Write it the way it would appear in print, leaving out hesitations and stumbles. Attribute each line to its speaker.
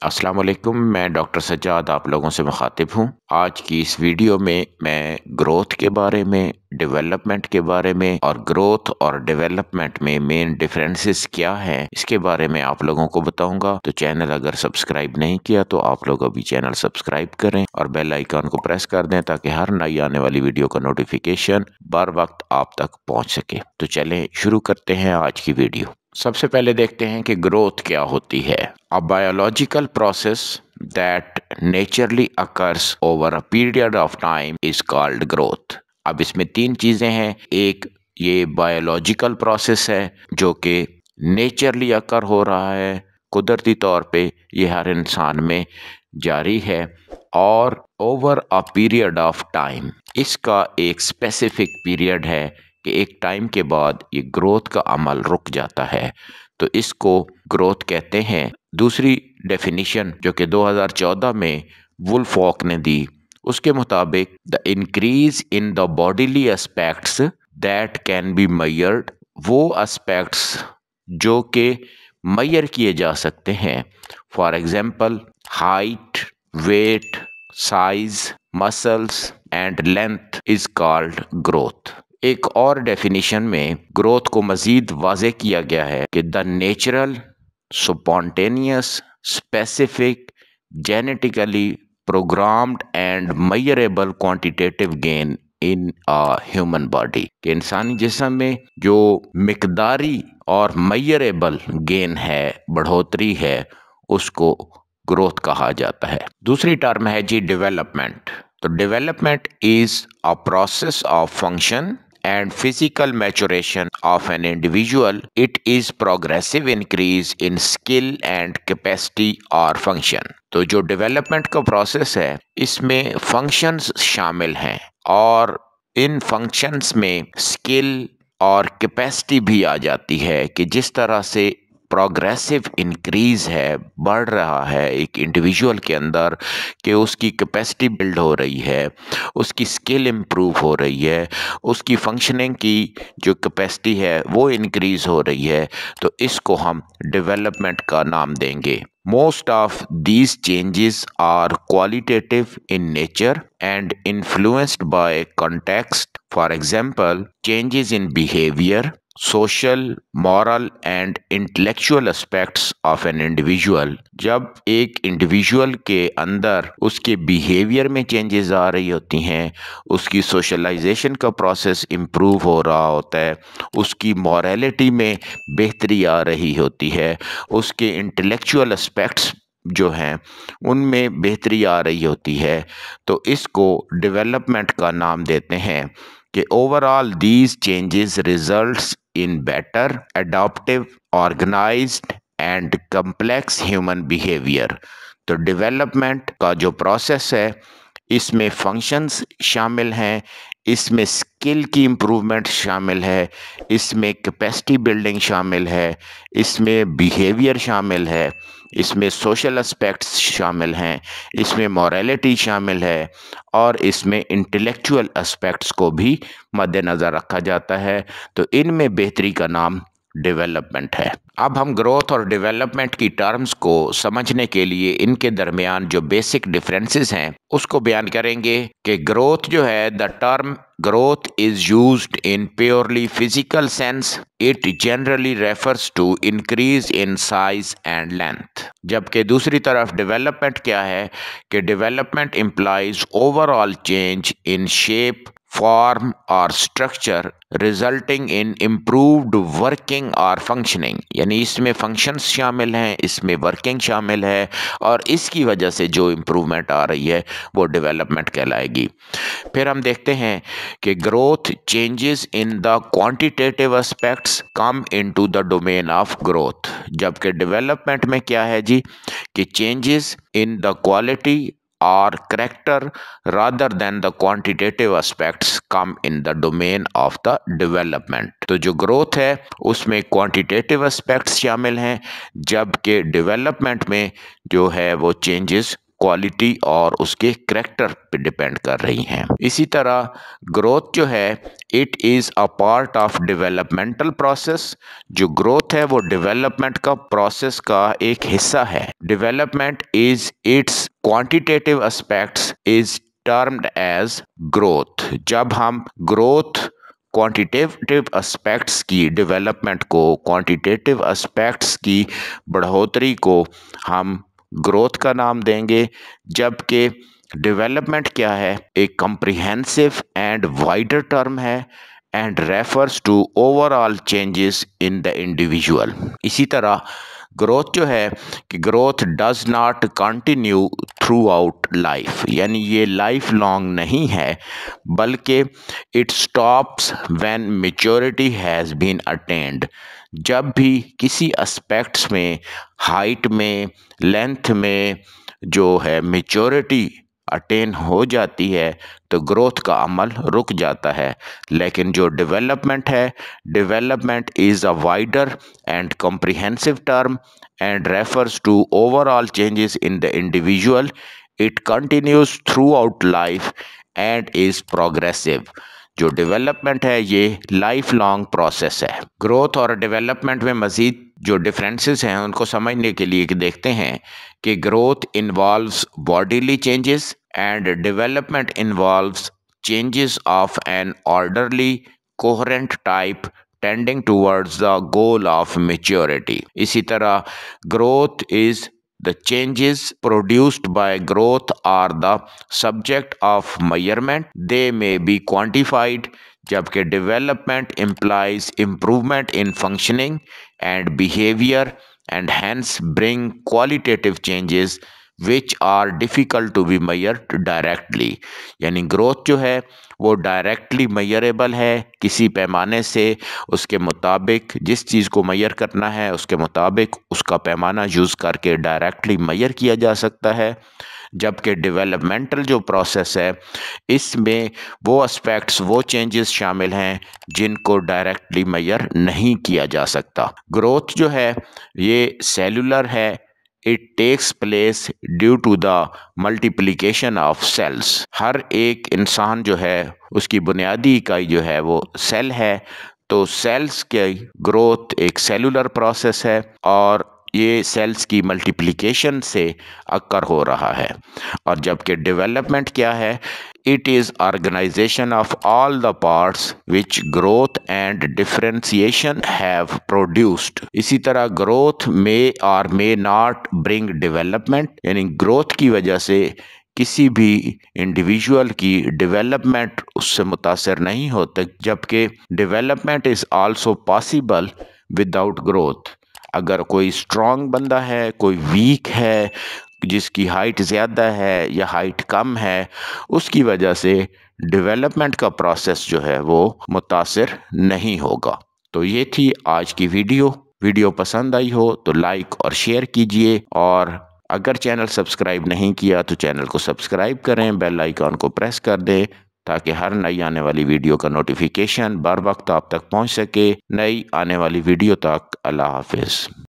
Speaker 1: अस्सलाम वालेकुम। मैं डॉक्टर सज्जाद आप लोगों से मुखातिब हूँ। आज की इस वीडियो में मैं ग्रोथ के बारे में, डेवलपमेंट के बारे में और ग्रोथ और डेवलपमेंट में मेन डिफरेंसेस क्या हैं इसके बारे में आप लोगों को बताऊंगा। तो चैनल अगर सब्सक्राइब नहीं किया तो आप लोग अभी चैनल सब्सक्राइब करें और बेल आइकन को प्रेस कर दें ताकि हर नई आने वाली वीडियो का नोटिफिकेशन बर वक्त आप तक पहुँच सके। तो चलें शुरू करते हैं आज की वीडियो। सबसे पहले देखते हैं कि ग्रोथ क्या होती है। A biological process that naturally occurs over a period of time is called growth. अब इसमें तीन चीजें हैं। एक, ये बायोलॉजिकल प्रोसेस है जो कि नेचुरली अकर हो रहा है, कुदरती तौर पे ये हर इंसान में जारी है, और over a period of time, इसका एक स्पेसिफिक पीरियड है कि एक टाइम के बाद ये ग्रोथ का अमल रुक जाता है, तो इसको ग्रोथ कहते हैं। दूसरी डेफिनेशन जो कि 2014 में वुल्फॉक ने दी, उसके मुताबिक the increase in the bodily aspects that can be measured, वो एस्पेक्ट्स जो कि मेजर किए जा सकते हैं। For example height, weight, size, muscles and length is called growth. एक और डेफिनेशन में ग्रोथ को मजीद वाज़े किया गया है कि the natural, spontaneous, specific, genetically programmed and measurable quantitative gain in a human body, कि इंसानी जिस्म में जो मिकदारी और मेजरेबल गेन है, बढ़ोतरी है, उसको ग्रोथ कहा जाता है। दूसरी टर्म है जी डेवलपमेंट। तो development is a process of function and physical maturation of an individual. It is progressive increase in skill and capacity or function. तो जो डेवलपमेंट का प्रोसेस है इसमें फंक्शंस शामिल हैं और इन फंक्शंस में स्किल और कैपेसिटी भी आ जाती है कि जिस तरह से प्रोग्रेसिव इंक्रीज है, बढ़ रहा है एक इंडिविजुअल के अंदर, कि उसकी कैपेसिटी बिल्ड हो रही है, उसकी स्किल इम्प्रूव हो रही है, उसकी फंक्शनिंग की जो कैपेसिटी है वो इंक्रीज हो रही है, तो इसको हम डेवलपमेंट का नाम देंगे। Most of these changes are qualitative in nature and influenced by context. For example, changes in behavior, social, moral and intellectual aspects of an individual. जब एक इंडिविजुअल के अंदर उसके बिहेवियर में चेंजेस आ रही होती हैं, उसकी सोशलाइजेशन का प्रोसेस इम्प्रूव हो रहा होता है, उसकी मॉरलिटी में बेहतरी आ रही होती है, उसके इंटेलेक्चुअल एस्पेक्ट्स जो हैं उनमें बेहतरी आ रही होती है, तो इसको डेवलपमेंट का नाम देते हैं। कि overall these changes results in better adaptive, organized and complex human behaviour. तो डेवलपमेंट का जो प्रोसेस है इसमें फंक्शंस शामिल हैं, इसमें स्किल की इम्प्रूवमेंट शामिल है, इसमें कैपेसिटी बिल्डिंग शामिल है, इसमें बिहेवियर शामिल है, इसमें सोशल एस्पेक्ट्स शामिल हैं, इसमें मॉरलिटी शामिल है और इसमें इंटेलेक्चुअल एस्पेक्ट्स को भी मद्देनज़र रखा जाता है। तो इनमें बेहतरी का नाम डेवलपमेंट है। अब हम ग्रोथ और डेवलपमेंट की टर्म्स को समझने के लिए इनके दरमियान जो बेसिक डिफरेंसेस हैं उसको बयान करेंगे। कि ग्रोथ जो है, the term growth is used in purely physical sense, it generally refers to increase in size and length. जबकि दूसरी तरफ डेवलपमेंट क्या है कि development implies overall change in shape, form और structure resulting in improved working और functioning, यानी इसमें फंक्शंस शामिल हैं, इसमें वर्किंग शामिल है और इसकी वजह से जो इम्प्रूवमेंट आ रही है वो डेवलपमेंट कहलाएगी। फिर हम देखते हैं कि growth changes in the quantitative aspects come into the domain of growth. जबकि डेवलपमेंट में क्या है जी कि changes in the quality or character rather than the quantitative aspects come in the domain of the development। तो जो growth है उसमें quantitative aspects शामिल हैं, जबकि डेवलपमेंट में जो है वो चेंजेस क्वालिटी और उसके करैक्टर पे डिपेंड कर रही हैं। इसी तरह ग्रोथ जो है it is a part of developmental process. जो ग्रोथ है वो डेवलपमेंट का प्रोसेस का एक हिस्सा है। Development is its quantitative aspects is termed as growth. जब हम ग्रोथ क्वांटिटेटिव एस्पेक्ट्स की डेवलपमेंट को क्वांटिटेटिव एस्पेक्ट्स की बढ़ोतरी को हम ग्रोथ का नाम देंगे, जबकि डेवलपमेंट क्या है एक कम्प्रिहेंसिव एंड वाइडर टर्म है and refers to overall changes in the individual. इसी तरह ग्रोथ जो है कि growth does not continue throughout life, यानी ये लाइफ लॉन्ग नहीं है, बल्कि it stops when maturity has been attained. जब भी किसी एस्पेक्ट्स में, हाइट में, लेंथ में जो है मैच्योरिटी अटेन हो जाती है तो ग्रोथ का अमल रुक जाता है। लेकिन जो डेवलपमेंट है, development is a wider and comprehensive term and refers to overall changes in the individual. It continues throughout life and is progressive. जो डेवलपमेंट है ये लाइफ लॉन्ग प्रोसेस है। ग्रोथ और डेवलपमेंट में मज़ीद जो डिफरेंसेस हैं उनको समझने के लिए देखते हैं कि growth involves bodily changes and development involves changes of an orderly coherent type tending towards the goal of maturity. इसी तरह growth is the changes produced by growth are the subject of measurement. They may be quantified, जबकि development implies improvement in functioning and behavior and hence bring qualitative changes which are difficult to be measured directly। यानी growth जो है वो directly measurable है किसी पैमाने से, उसके मुताबिक जिस चीज़ को मेजर करना है उसके मुताबिक उसका पैमाना यूज़ करके डायरेक्टली मेजर किया जा सकता है। जबकि डेवलपमेंटल जो प्रोसेस है इसमें वो एस्पेक्ट्स, वो चेंजेस शामिल हैं जिनको डायरेक्टली मेजर नहीं किया जा सकता। ग्रोथ जो है ये सेलुलर है। It takes place due to the multiplication of cells. हर एक इंसान जो है उसकी बुनियादी इकाई जो है वो सेल है, तो सेल्स की ग्रोथ एक सेलुलर प्रोसेस है और ये सेल्स की मल्टीप्लिकेशन से अक्कर हो रहा है। और जबकि डेवलपमेंट क्या है, it is organization of all the parts which growth and differentiation have produced. इसी तरह ग्रोथ मे और मे नॉट ब्रिंग डेवलपमेंट, यानी ग्रोथ की वजह से किसी भी इंडिविजुअल की डेवलपमेंट उससे मुतासर नहीं होती, जबकि development is also possible without growth. अगर कोई स्ट्रॉन्ग बंदा है, कोई वीक है, जिसकी हाइट ज़्यादा है या हाइट कम है, उसकी वजह से डेवलपमेंट का प्रोसेस जो है वो मुतासर नहीं होगा। तो ये थी आज की वीडियो पसंद आई हो तो लाइक और शेयर कीजिए, और अगर चैनल सब्सक्राइब नहीं किया तो चैनल को सब्सक्राइब करें, बेल आइकॉन को प्रेस कर दें ताकि हर नई आने वाली वीडियो का नोटिफिकेशन बर वक्त आप तक पहुंच सके। नई आने वाली वीडियो तक अल्लाह हाफिज़।